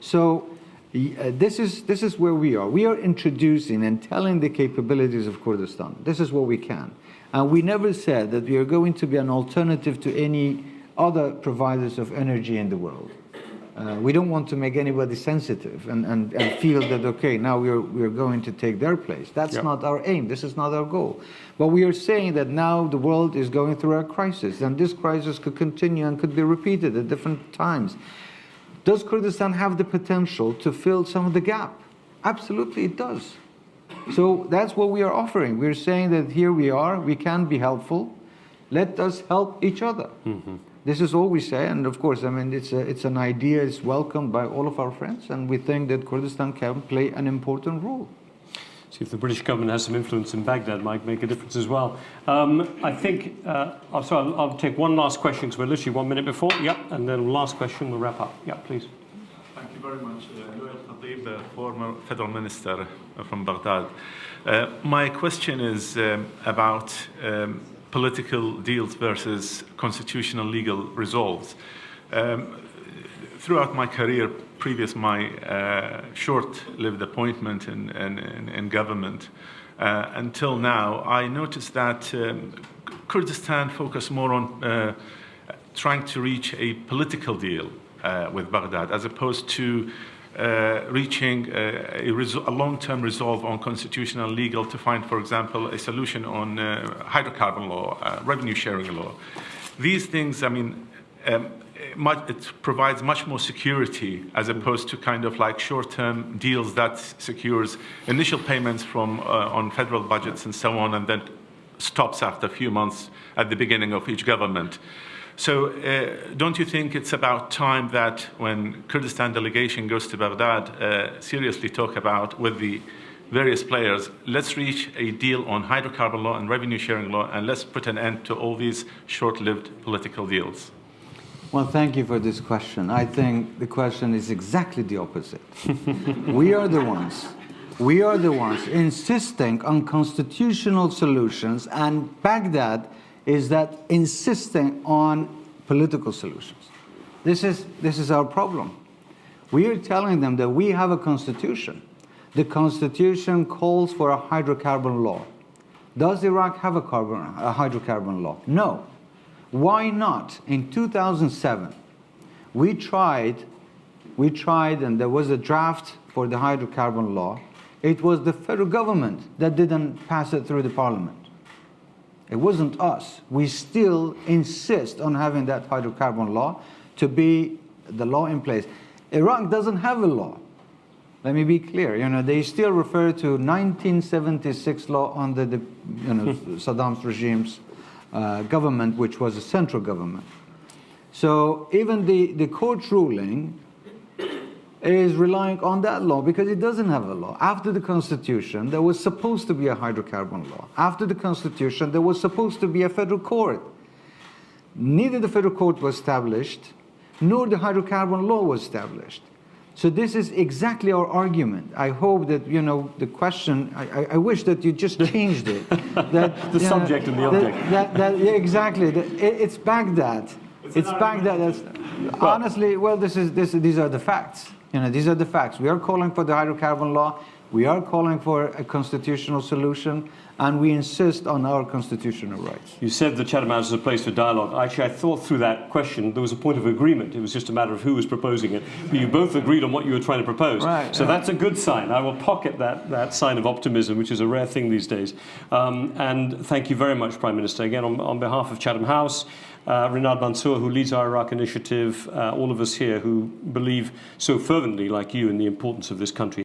So this is where we are. We are introducing and telling the capabilities of Kurdistan. This is what we can. And we never said that we are going to be an alternative to any other providers of energy in the world. We don't want to make anybody sensitive and feel that, okay, now we're going to take their place. That's not our aim. This is not our goal. But we are saying that now the world is going through a crisis, and this crisis could continue and could be repeated at different times. Does Kurdistan have the potential to fill some of the gap? Absolutely, it does. So that's what we are offering. We're saying that here we are, we can be helpful. Let us help each other. This is all we say, and of course, I mean, it's an idea, it's welcomed by all of our friends, and we think that Kurdistan can play an important role. See if the British government has some influence in Baghdad, might make a difference as well. I think, I'll take one last question, because we're literally 1 minute before. And then last question, we'll wrap up. Please. Thank you very much. Noel Khatib, former federal minister from Baghdad. My question is about political deals versus constitutional legal resolves. Throughout my career, previous my short-lived appointment in government, until now, I noticed that Kurdistan focused more on trying to reach a political deal with Baghdad, as opposed to reaching a long-term resolve on constitutional and legal to find, for example, a solution on hydrocarbon law, revenue sharing law. These things, I mean, it provides much more security as opposed to kind of like short-term deals that secures initial payments from on federal budgets and so on, and then stops after a few months at the beginning of each government. So don't you think it's about time that when Kurdistan delegation goes to Baghdad, seriously talk about with the various players, let's reach a deal on hydrocarbon law and revenue sharing law, and let's put an end to all these short-lived political deals? Well, thank you for this question. I think the question is exactly the opposite. We are the ones insisting on constitutional solutions, and Baghdad is that insisting on political solutions. This is our problem. We are telling them that we have a constitution. The constitution calls for a hydrocarbon law. Does Iraq have a hydrocarbon law? No. Why not? In 2007, we tried, and there was a draft for the hydrocarbon law. It was the federal government that didn't pass it through the parliament. It wasn't us. We still insist on having that hydrocarbon law to be the law in place. Iraq doesn't have a law. Let me be clear. You know, they still refer to 1976 law under the Saddam's regime's government, which was a central government. So even the court ruling is relying on that law because it doesn't have a law. After the Constitution, there was supposed to be a hydrocarbon law. After the Constitution, there was supposed to be a federal court. Neither the federal court was established, nor the hydrocarbon law was established. So this is exactly our argument. I hope that, you know, the question, I wish that you just changed it. That, the subject and the object. Yeah, exactly. It's Baghdad. It's Baghdad. Honestly, well, these are the facts. You know, these are the facts. We are calling for the hydrocarbon law. We are calling for a constitutional solution, and we insist on our constitutional rights. You said the Chatham House is a place for dialogue. Actually, I thought through that question there was a point of agreement. It was just a matter of who was proposing it. But you both agreed on what you were trying to propose. Right, so that's a good sign. I will pocket that sign of optimism, which is a rare thing these days. And thank you very much, Prime Minister. Again, on behalf of Chatham House, Renard Mansour, who leads our Iraq initiative, all of us here who believe so fervently, like you, in the importance of this country.